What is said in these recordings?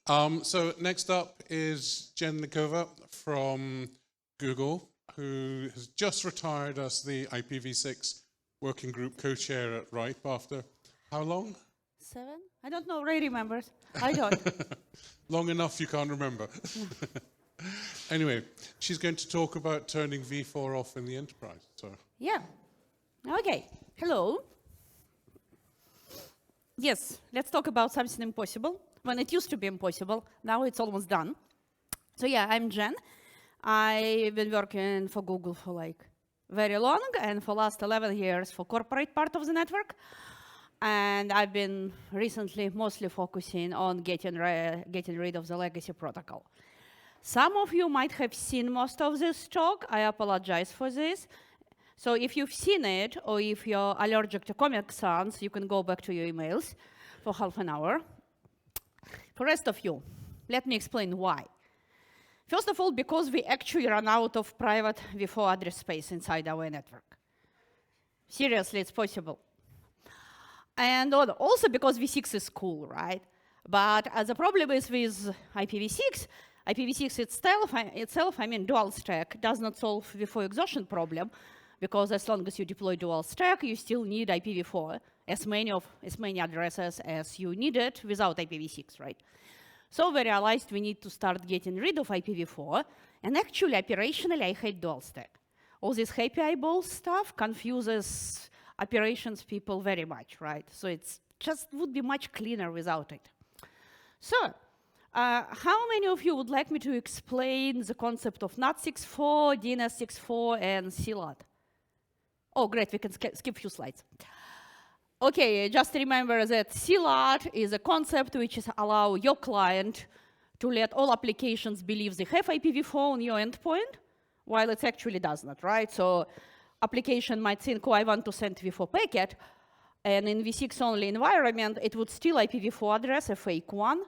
So next up is Jen Nikova from Google, who has just retired as the IPv6 working group co-chair at RIPE after how long? 7? I don't know. Ray remembers. I don't. Long enough you can't remember. Anyway, she's going to talk about turning v4 off in the enterprise. So. Yeah. Okay. Hello. Yes, let's talk about something impossible. When it used to be impossible, now it's almost done. So yeah, I'm Jen. I've been working for Google for like very long, and for last 11 years for corporate part of the network. And I've been recently mostly focusing on getting rid of the legacy protocol. Some of you might have seen most of this talk. I apologize for this. So if you've seen it, or if you're allergic to Comic Sans, you can go back to your emails for half an hour. For the rest of you, let me explain why. First of all, because we actually ran out of private v4 address space inside our network. Seriously, it's possible. And also because v6 is cool, right? But the problem is with IPv6, IPv6 itself, I mean, dual stack does not solve v4 exhaustion problem, because as long as you deploy dual stack, you still need IPv4, as many addresses as you needed without IPv6, right? So we realized we need to start getting rid of IPv4, and actually, operationally, I hate dual stack. All this happy eyeball stuff confuses operations people very much, right? So it's just would be much cleaner without it. So, how many of you would like me to explain the concept of NAT64, DNS64, and CLAT? Oh, great, we can skip a few slides. Okay, just remember that CLAT is a concept which is allow your client to let all applications believe they have IPv4 on your endpoint, while it actually does not, right? So application might think, oh, I want to send v4 packet, and in v6 only environment, it would steal IPv4 address, a fake one,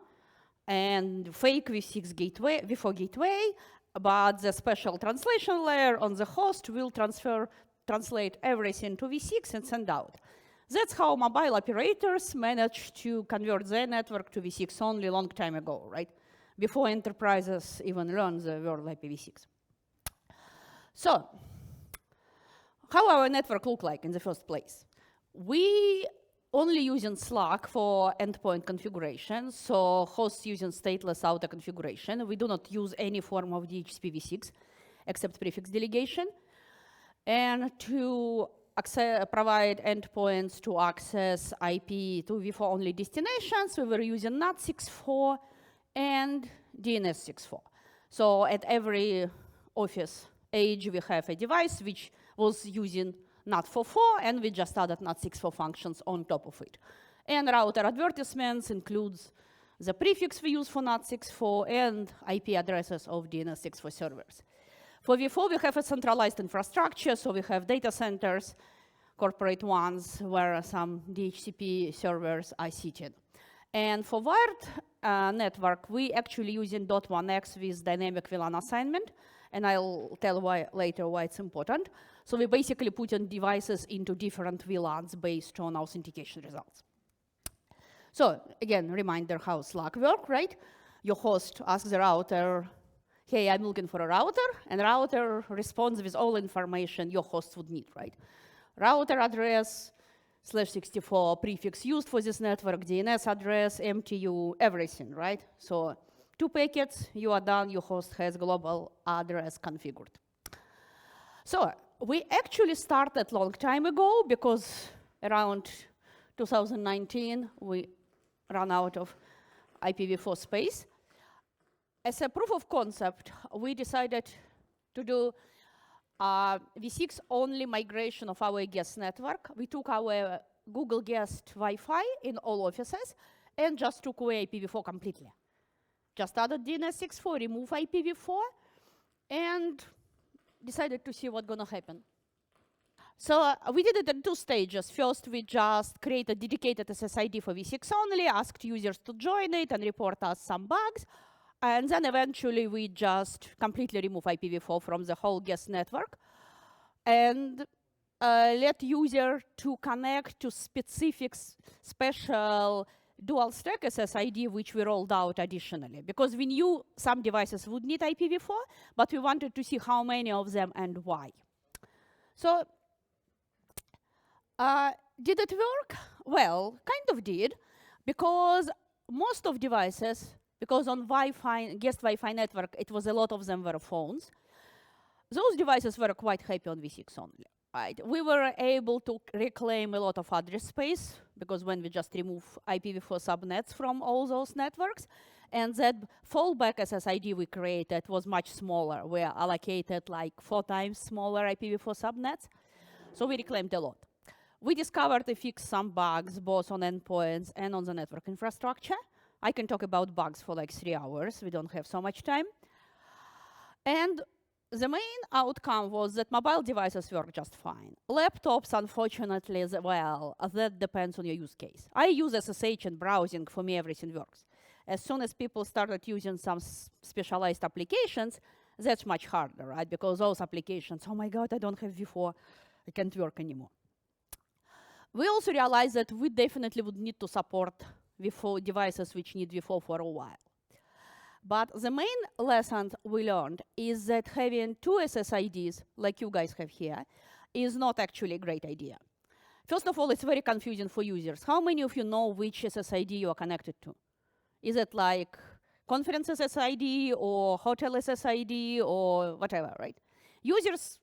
and fake v6 gateway, v4 gateway, but the special translation layer on the host will translate everything to v6 and send out. That's how mobile operators managed to convert their network to v6 only a long time ago, right? Before enterprises even learned the word IPv6. So, how our network look like in the first place? We only using Slack for endpoint configuration, so hosts using stateless auto configuration. We do not use any form of DHCPv6 except prefix delegation. And to provide endpoints to access IP to v4 only destinations, we were using NAT64 and DNS64. So at every office edge, we have a device which was using NAT44, and we just added NAT64 functions on top of it. And router advertisements includes the prefix we use for NAT64 and IP addresses of DNS64 servers. For v4, we have a centralized infrastructure, so we have data centers, corporate ones, where some DHCP servers are sitting. And for wired network, we actually using .1x with dynamic VLAN assignment, and I'll tell later why it's important. So we basically put in devices into different VLANs based on authentication results. So again, reminder how Slack works, right? Your host asks the router, hey, I'm looking for a router, and the router responds with all information your host would need, right? Router address, /64 prefix used for this network, DNS address, MTU, everything, right? So 2 packets, you are done, your host has global address configured. So we actually started a long time ago because around 2019, we ran out of IPv4 space. As a proof of concept, we decided to do v6 only migration of our guest network. We took our Google guest Wi-Fi in all offices and just took away IPv4 completely. Just added DNS64, remove IPv4, and decided to see what's gonna happen. So we did it in 2 stages. First, we just created dedicated SSID for v6 only, asked users to join it and report us some bugs. And then eventually, we just completely remove IPv4 from the whole guest network and let user to connect to specific special dual stack SSID, which we rolled out additionally, because we knew some devices would need IPv4, but we wanted to see how many of them and why. So did it work? Well, kind of did, because most of devices, because on Wi-Fi, guest Wi-Fi network, it was a lot of them were phones. Those devices were quite happy on v6 only. Right. We were able to reclaim a lot of address space, because when we just remove IPv4 subnets from all those networks, and that fallback SSID we created was much smaller. We allocated like 4 times smaller IPv4 subnets, so we reclaimed a lot. We discovered to fix some bugs, both on endpoints and on the network infrastructure. I can talk about bugs for like 3 hours. We don't have so much time. And the main outcome was that mobile devices work just fine. Laptops, unfortunately, well, that depends on your use case. I use SSH and browsing. For me, everything works. As soon as people started using some specialized applications, that's much harder, right? Because those applications, oh my God, I don't have v4, it can't work anymore. We also realized that we definitely would need to support v4 devices which need v4 for a while. But the main lesson we learned is that having 2 SSIDs, like you guys have here, is not actually a great idea. First of all, it's very confusing for users. How many of you know which SSID you are connected to? Is it like conference SSID or hotel SSID or whatever, right? Users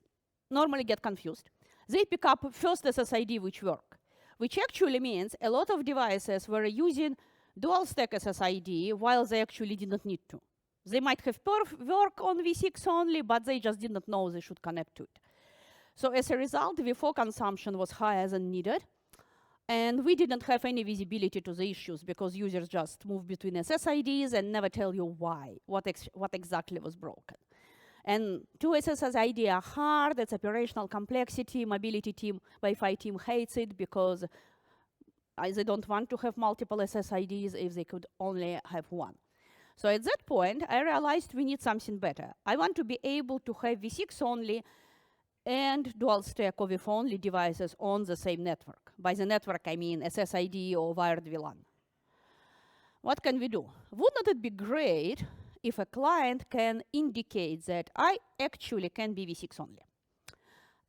normally get confused. They pick up first SSID which work, which actually means a lot of devices were using dual stack SSID while they actually did not need to. They might have work on v6 only, but they just did not know they should connect to it. So as a result, v4 consumption was higher than needed, and we didn't have any visibility to the issues because users just move between SSIDs and never tell you why, what exactly was broken. And 2 SSID are hard, it's operational complexity, mobility team, Wi-Fi team hates it because they don't want to have multiple SSIDs if they could only have one. So at that point, I realized we need something better. I want to be able to have v6 only and dual stack or v4 only devices on the same network. By the network, I mean SSID or wired VLAN. What can we do? Wouldn't it be great if a client can indicate that I actually can be v6 only?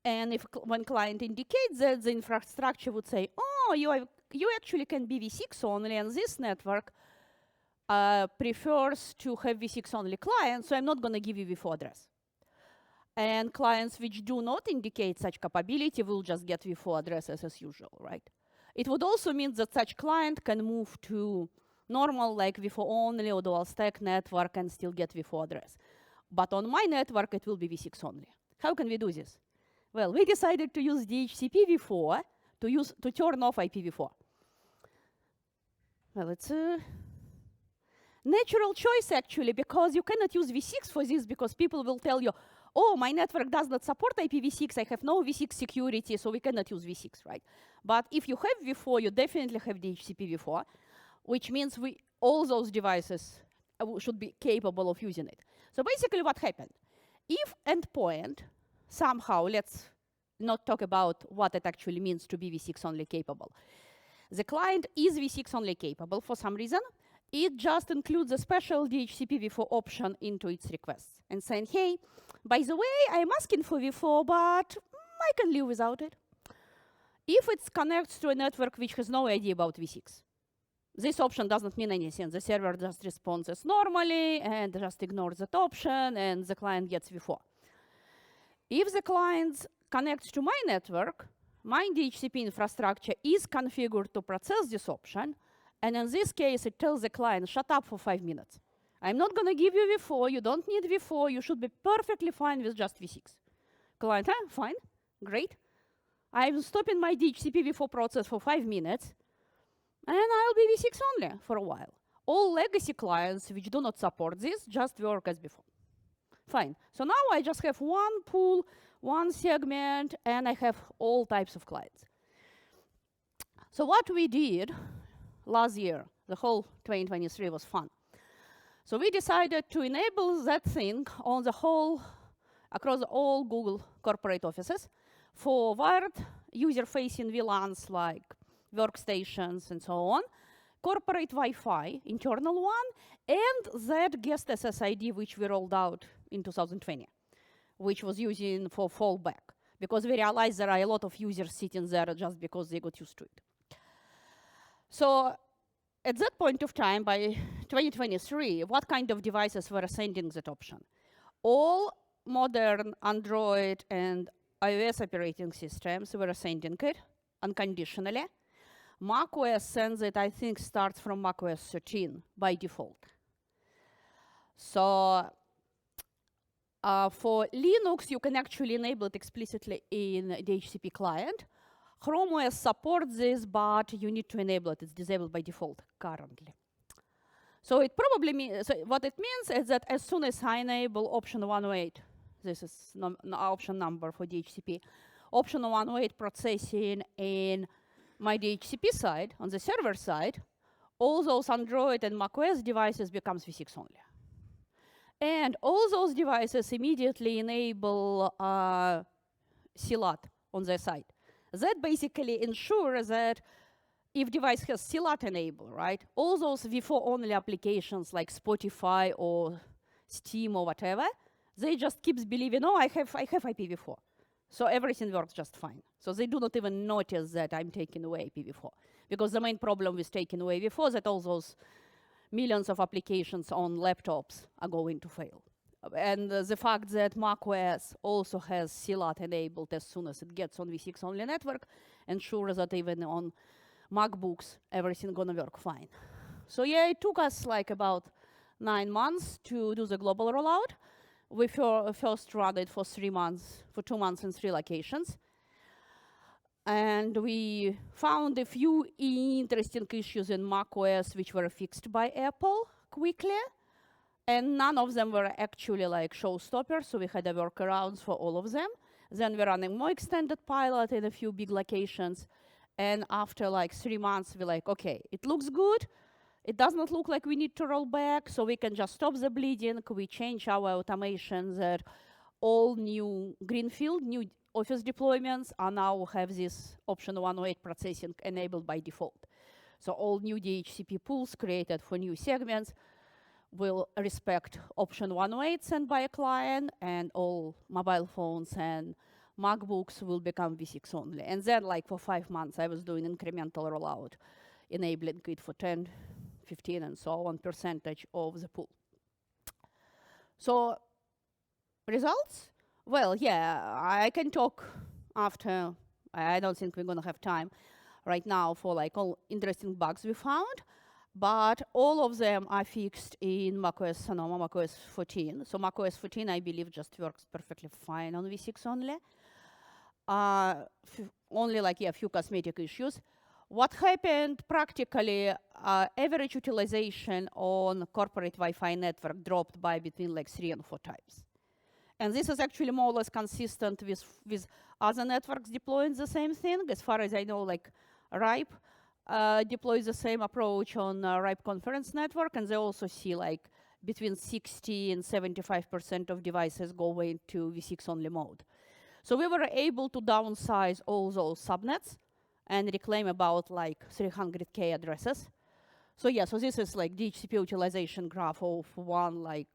And if when client indicates that, the infrastructure would say, oh, you actually can be v6 only, and this network prefers to have v6 only clients, so I'm not going to give you v4 address. And clients which do not indicate such capability will just get v4 addresses as usual, right? It would also mean that such client can move to normal, like v4 only or dual stack network and still get v4 address. But on my network, it will be v6 only. How can we do this? Well, we decided to use DHCP v4 to turn off IPv4. Well, it's a natural choice, actually, because you cannot use v6 for this, because people will tell you, oh, my network does not support IPv6, I have no v6 security, so we cannot use v6, right? But if you have v4, you definitely have DHCP v4, which means all those devices should be capable of using it. So basically what happened? If endpoint somehow, let's not talk about what it actually means to be v6 only capable. The client is v6 only capable for some reason. It just includes a special DHCP v4 option into its requests and saying, hey, by the way, I'm asking for v4, but I can live without it. If it connects to a network which has no idea about v6, this option doesn't mean anything. The server just responds as normally and just ignores that option, and the client gets v4. If the client connects to my network, my DHCP infrastructure is configured to process this option, and in this case, it tells the client, shut up for 5 minutes. I'm not going to give you v4, you don't need v4, you should be perfectly fine with just v6. Client, fine, great. I'm stopping my DHCP v4 process for 5 minutes, and I'll be v6 only for a while. All legacy clients which do not support this just work as before. Fine. So now I just have one pool, one segment, and I have all types of clients. So what we did last year, the whole 2023 was fun. So we decided to enable that thing on the whole, across all Google corporate offices for wired user-facing VLANs like workstations and so on, corporate Wi-Fi, internal one, and that guest SSID, which we rolled out in 2020, which was using for fallback, because we realized there are a lot of users sitting there just because they got used to it. So at that point of time, by 2023, what kind of devices were sending that option? All modern Android and iOS operating systems were sending it unconditionally. macOS sends it, I think, starts from macOS 13 by default. So for Linux, you can actually enable it explicitly in the HCP client. Chrome OS supports this, but you need to enable it. It's disabled by default currently. So it probably means, so what it means is that as soon as I enable option 108, this is option number for DHCP, option 108 processing in my DHCP side, on the server side, all those Android and macOS devices becomes v6 only. And all those devices immediately enable CLAT on their side. That basically ensures that if device has CLAT enabled, right, all those v4 only applications like Spotify or Steam or whatever, they just keeps believing, oh, I have IPv4. So everything works just fine. So they do not even notice that I'm taking away IPv4. Because the main problem with taking away IPv4 is that all those millions of applications on laptops are going to fail. And the fact that macOS also has CLAT enabled as soon as it gets on v6 only network ensures that even on MacBooks, everything gonna work fine. So yeah, it took us like about 9 months to do the global rollout. We first ran it for 3 months, for 2 months in 3 locations. And we found a few interesting issues in macOS which were fixed by Apple quickly. And none of them were actually like showstoppers, so we had a workarounds for all of them. Then we're running more extended pilot in a few big locations. And after like 3 months, we're like, okay, it looks good. It does not look like we need to roll back, so we can just stop the bleeding. We change our automations that all new greenfield, new Office deployments are now have this option 108 processing enabled by default. So all new DHCP pools created for new segments will respect option 108 sent by a client, and all mobile phones and MacBooks will become v6 only. And then like for 5 months, I was doing incremental rollout, enabling it for 10, 15, and so on percentage of the pool. So results? Well, yeah, I can talk after. I don't think we're gonna have time right now for like all interesting bugs we found, but all of them are fixed in macOS Sonoma, macOS 14. So macOS 14, I believe, just works perfectly fine on v6 only. Only like, yeah, a few cosmetic issues. What happened practically, average utilization on corporate Wi-Fi network dropped by between like 3 and 4 times. And this is actually more or less consistent with other networks deploying the same thing. As far as I know, like RIPE deploys the same approach on RIPE conference network, and they also see like between 60 and 75% of devices go into v6 only mode. So we were able to downsize all those subnets and reclaim about like 300K addresses. So yeah, so this is like DHCP utilization graph of one like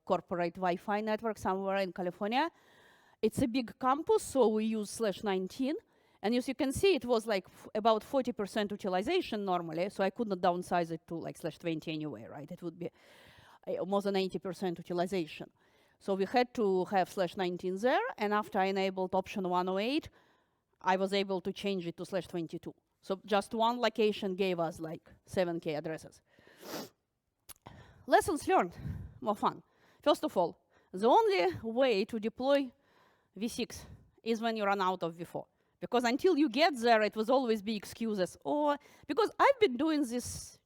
corporate Wi-Fi network somewhere in California. It's a big campus, so we use /19. And as you can see, it was like about 40% utilization normally, so I could not downsize it to like /20 anyway, right? It would be more than 80% utilization. So we had to have /19 there, and after I enabled option 108, I was able to change it to /22. So just one location gave us like 7K addresses. Lessons learned, more fun. First of all, the only way to deploy v6 is when you run out of v4. Because until you get there, it will always be excuses. Or because I've been doing this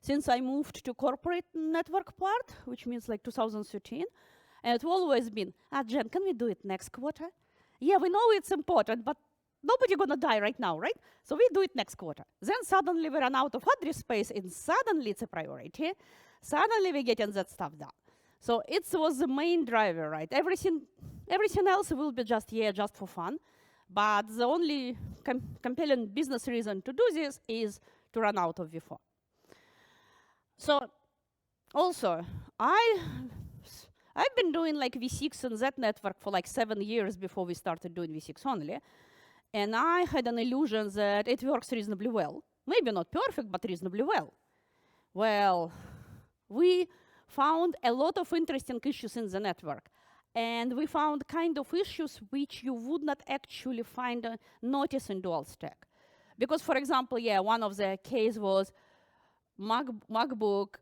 since I moved to corporate network part, which means like 2013. And it's always been, Jen, can we do it next quarter? Yeah, we know it's important, but nobody gonna die right now, right? So we do it next quarter. Then suddenly we run out of address space, and suddenly it's a priority. Suddenly we're getting that stuff done. So it was the main driver, right? Everything else will be just for fun. But the only compelling business reason to do this is to to run out of v4. So also, I've been doing like v6 and that network for like 7 years before we started doing v6 only. And I had an illusion that it works reasonably well. Maybe not perfect, but reasonably well. Well, we found a lot of interesting issues in the network. And we found kind of issues which you would not actually find notice in dual stack. Because, for example, yeah, one of the cases was MacBook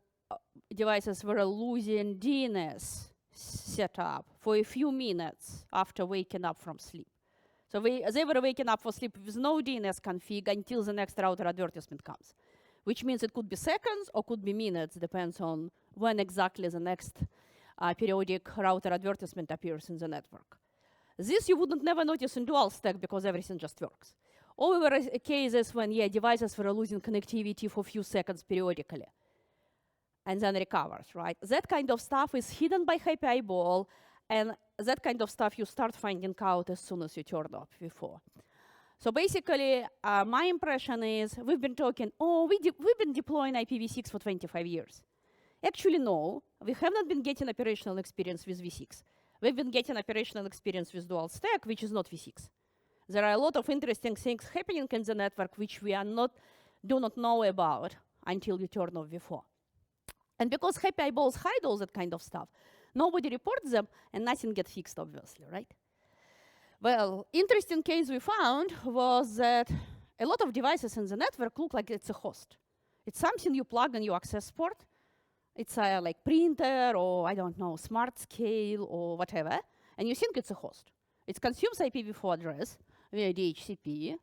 devices were losing DNS setup for a few minutes after waking up from sleep. So they were waking up for sleep with no DNS config until the next router advertisement comes, which means it could be seconds or could be minutes, depends on when exactly the next periodic router advertisement appears in the network. This you wouldn't never notice in dual stack because everything just works. Or there were cases when, yeah, devices were losing connectivity for a few seconds periodically and then recovers, right? That kind of stuff is hidden by happy eyeball, and that kind of stuff you start finding out as soon as you turn off v4. So basically, my impression is we've been talking, we've been deploying IPv6 for 25 years. Actually, no, we have not been getting operational experience with v6. We've been getting operational experience with dual stack, which is not v6. There are a lot of interesting things happening in the network which we do not know about until you turn off v4. And because happy eyeballs hide all that kind of stuff, nobody reports them and nothing gets fixed, obviously, right? Well, interesting case we found was that a lot of devices in the network look like it's a host. It's something you plug in your access port. It's a like printer or, I don't know, smart scale or whatever, and you think it's a host. It consumes IPv4 address via DHCP,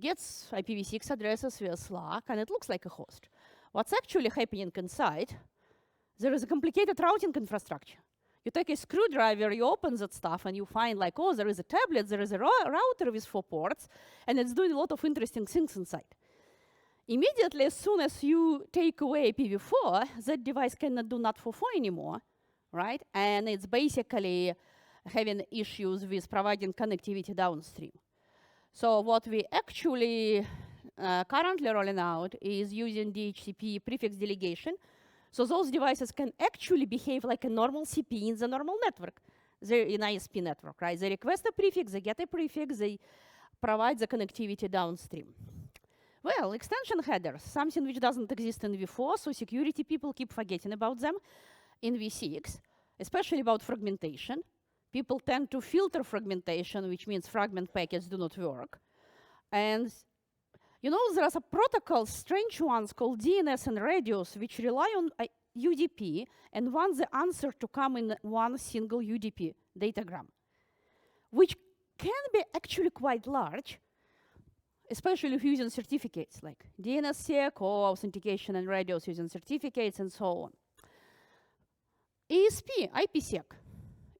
gets IPv6 addresses via Slack, and it looks like a host. What's actually happening inside, there is a complicated routing infrastructure. You take a screwdriver, you open that stuff, and you find like, oh, there is a tablet, there is a router with 4 ports, and it's doing a lot of interesting things inside. Immediately, as soon as you take away IPv4, that device cannot do NAT4 anymore, right? And it's basically having issues with providing connectivity downstream. So what we actually currently rolling out is using DHCP prefix delegation. So those devices can actually behave like a normal CP in the normal network, in ISP network, right? They request a prefix, they get a prefix, they provide the connectivity downstream. Well, extension headers, something which doesn't exist in v4, so security people keep forgetting about them. In v6, especially about fragmentation, people tend to filter fragmentation, which means fragment packets do not work. And you know, there are some protocols, strange ones called DNS and radios, which rely on UDP and want the answer to come in one single UDP datagram, which can be actually quite large, especially if using certificates like DNSSEC or authentication and radios using certificates and so on. ESP, IPsec.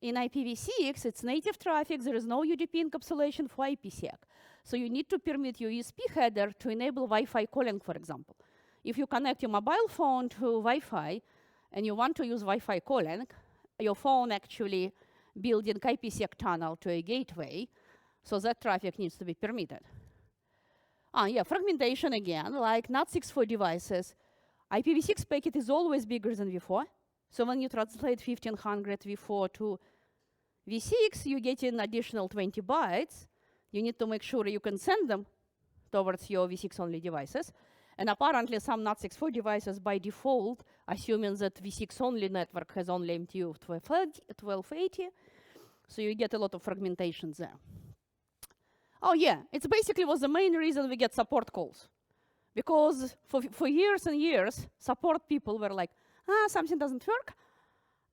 In IPv6, it's native traffic. There is no UDP encapsulation for IPsec. So you need to permit your ESP header to enable Wi-Fi calling, for example. If you connect your mobile phone to Wi-Fi and you want to use Wi-Fi calling, your phone actually building IPsec tunnel to a gateway, so that traffic needs to be permitted. Yeah, fragmentation again, like NAT64 devices. IPv6 packet is always bigger than v4. So when you translate 1500 v4 to v6, you get an additional 20 bytes. You need to make sure you can send them towards your v6 only devices. And apparently some NAT64 devices by default, assuming that v6 only network has only MTU of 1280, so you get a lot of fragmentation there. Oh yeah, it's basically was the main reason we get support calls. Because for years and years, support people were like, something doesn't work.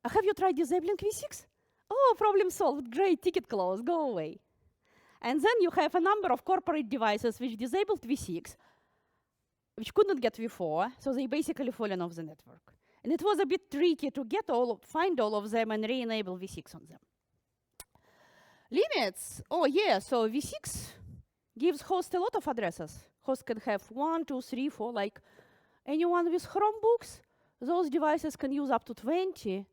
Have you tried disabling v6? Oh, problem solved, great, ticket closed, go away. And then you have a number of corporate devices which disabled v6, which couldn't get v4, so they basically fallen off the network. And it was a bit tricky to find all of them and re-enable v6 on them. Limits, oh yeah, so v6 gives host a lot of addresses. Host can have 1, 2, 3, 4, like anyone with Chromebooks, those devices can use up to 20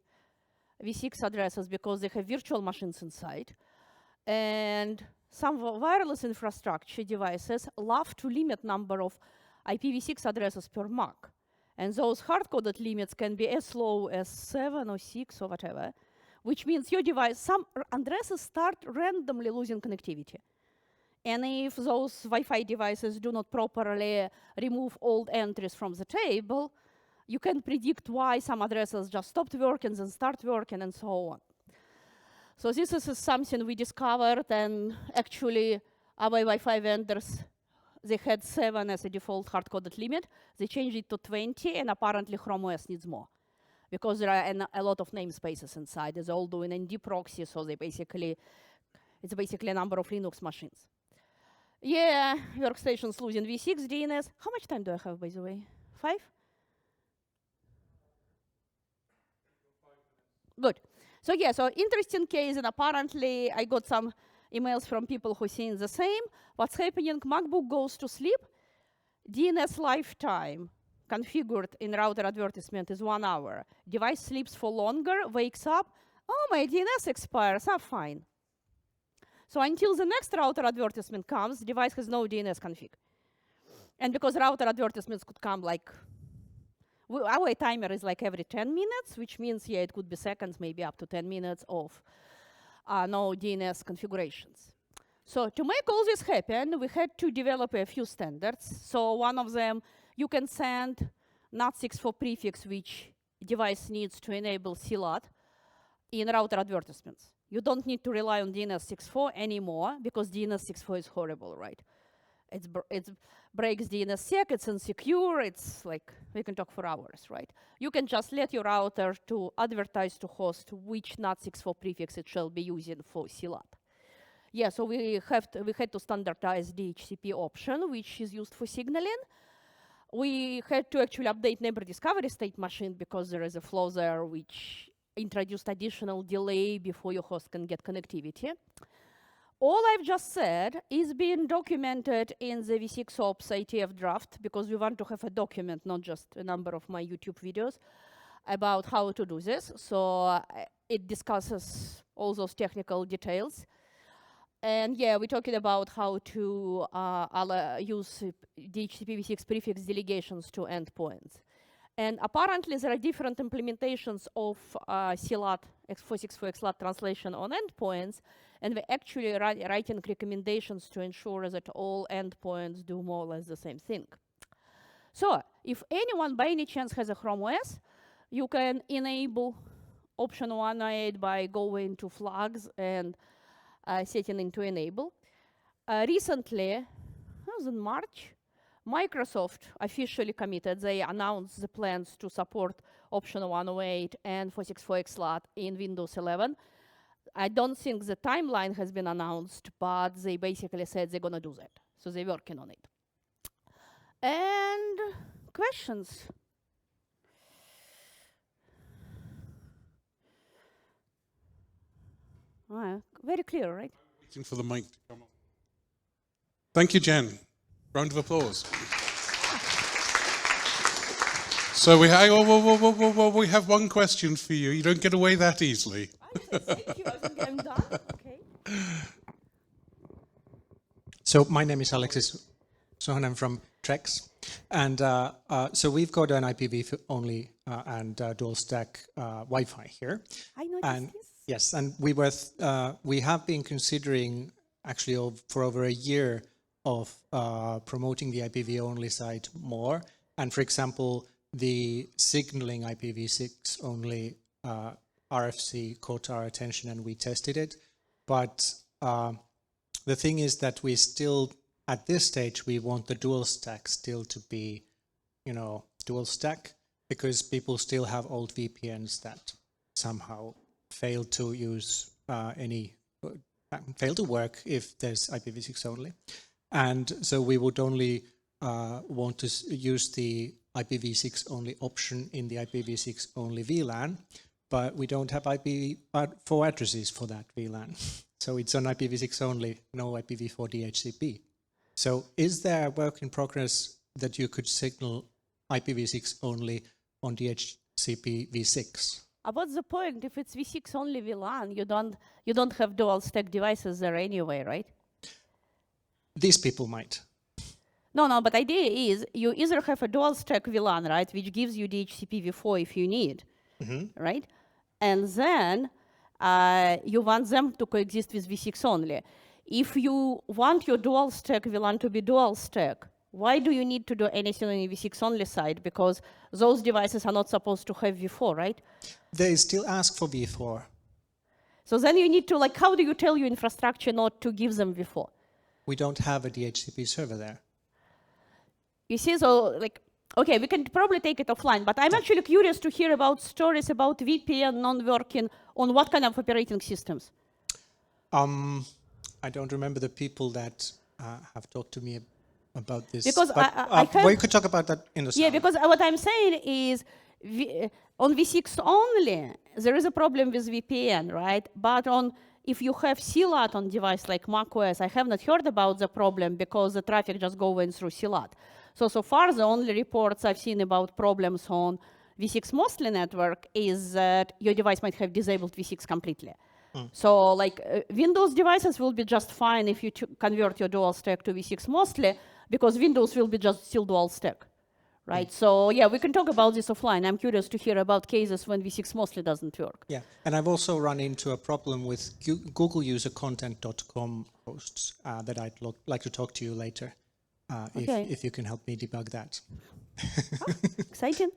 v6 addresses because they have virtual machines inside. And some wireless infrastructure devices love to limit number of IPv6 addresses per MAC. And those hard-coded limits can be as low as 7 or 6 or whatever, which means your device, some addresses start randomly losing connectivity. And if those Wi-Fi devices do not properly remove old entries from the table, you can predict why some addresses just stopped working, then start working, and so on. So this is something we discovered, and actually our Wi-Fi vendors, they had 7 as a default hard-coded limit. They changed it to 20, and apparently Chrome OS needs more, because there are a lot of namespaces inside. They're all doing ND proxy, so it's basically a number of Linux machines. Yeah, workstations losing v6 DNS. How much time do I have, by the way? 5? Good. So yeah, so interesting case, and apparently I got some emails from people who seeing the same. What's happening? MacBook goes to sleep. DNS lifetime configured in router advertisement is 1 hour. Device sleeps for longer, wakes up. Oh, my DNS expires. Ah, fine. So until the next router advertisement comes, device has no DNS config. And because router advertisements could come like, our timer is like every 10 minutes, which means, yeah, it could be seconds, maybe up to 10 minutes of no DNS configurations. So to make all this happen, we had to develop a few standards. So one of them, you can send NAT64 prefix, which device needs to enable CLAT in router advertisements. You don't need to rely on DNS64 anymore, because DNS64 is horrible, right? It breaks DNSSEC, it's insecure, it's like, we can talk for hours, right? You can just let your router to advertise to host which NAT64 prefix it shall be using for CLAT. Yeah, so we had to standardize the DHCP option, which is used for signaling. We had to actually update neighbor discovery state machine, because there is a flaw there which introduced additional delay before your host can get connectivity. All I've just said is being documented in the v6 ops ITF draft, because we want to have a document, not just a number of my YouTube videos, about how to do this. So it discusses all those technical details. And yeah, we're talking about how to use DHCP v6 prefix delegations to endpoints. And apparently there are different implementations of CLAT, X464 XLAT translation on endpoints, and we're actually writing recommendations to ensure that all endpoints do more or less the same thing. So if anyone by any chance has a Chrome OS, you can enable option 108 by going to flags and setting into enable. Recently, it was in March, Microsoft officially committed. They announced the plans to support option 108 and 464 XLAT in Windows 11. I don't think the timeline has been announced, but they basically said they're going to do that. So they're working on it. And questions? Very clear, right? Waiting for the mic to come on. Thank you, Jen. Round of applause. So we have one question for you. You don't get away that easily. Thank you. I think I'm done. Okay. So my name is Alexis Sohan. I'm from Trex. And so we've got an IPv4 only and dual stack Wi-Fi here. I noticed And this. yes, and we have been considering actually for over a year of promoting the IPv only side more. And for example, the signaling IPv6 only RFC caught our attention and we tested it. But the thing is that we still, at this stage, we want the dual stack still to be, dual stack, because people still have old VPNs that somehow fail to use fail to work if there's IPv6 only. And so we would only want to use the IPv6 only option in the IPv6 only VLAN, but we don't have IPv4 addresses for that VLAN. So it's on IPv6 only, no IPv4 DHCP. So is there a work in progress that you could signal IPv6 only on DHCP v6? What's the point? If it's v6 only VLAN, you don't have dual stack devices there anyway, right? These people might. No, but idea is you either have a dual stack VLAN, right, which gives you DHCP v4 if you need, right? And then you want them to coexist with v6 only. If you want your dual stack VLAN to be dual stack, why do you need to do anything on the v6 only side? Because those devices are not supposed to have v4, right? They still ask for v4. So then you need to, like, how do you tell your infrastructure not to give them v4? We don't have a DHCP server there. You see, so like, okay, we can probably take it offline, but I'm actually curious to hear about stories about VPN non-working on what kind of operating systems? I don't remember the people that have talked to me about this. Because but, I heard, we could talk about that in the yeah, summer. because what I'm saying is on v6 only, there is a problem with VPN, right? But if you have CLAT on device like macOS, I have not heard about the problem because the traffic just going through CLAT. So far, the only reports I've seen about problems on v6 mostly network is that your device might have disabled v6 completely. So like Windows devices will be just fine if you convert your dual stack to v6 mostly, because Windows will be just still dual stack, right? So yeah, we can talk about this offline. I'm curious to hear about cases when v6 mostly doesn't work. Yeah, and I've also run into a problem with Google user content.com hosts that I'd like to talk to you later, Okay. if you can help me debug that. Exciting.